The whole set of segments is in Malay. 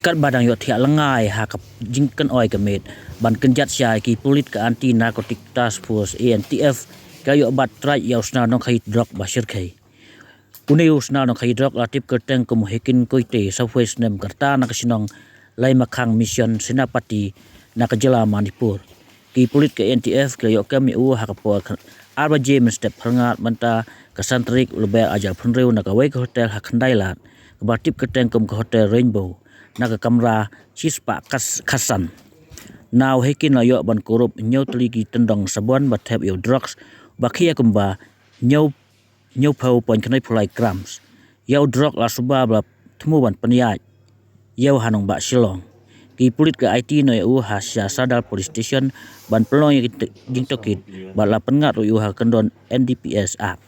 Katba dang yo thia langai ha kap jingkan oi ka Miet ban kenjat syai ki polit ka anti narcotic task force Antf ka yo bat trai yo sna Nongkhaïi Drok basir khai uneu sna Nongkhaïi Drok latip kerteng ko hekin koite southwest nem karta na kasinong lai makhang mission senapati na kajela Manipur ki polit ka Antf ka yo kami u ha kapo arba james step phangat manta kasantrik lebe ajal phunreu na ka wei hotel ha khandailat batip kerteng kom ka hotel Rainbow na ka kamera chispa khasan now hekin la yo ban korup nyau teligi tendong sabon bathep yo drugs bakhia kumba nyau pau pon kanai phulai grams yo drug la suba bla thmu ban paniat yo hanong ba shilong ki pulit ka IT no u ha sya sadal police station ban pelong ging tokit ba la pengat ru ha kendon NDPS app.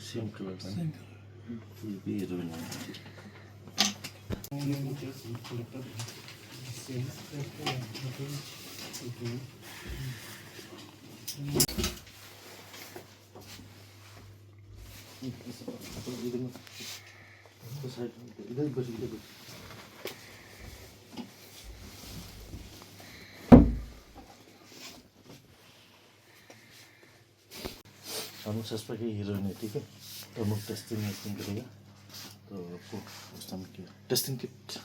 Same color, man. Will be the one. हम suspect heroine है, ठीक है, तो हम टेस्टिंग करेगा तो आपको उस टाइम की टेस्टिंग किट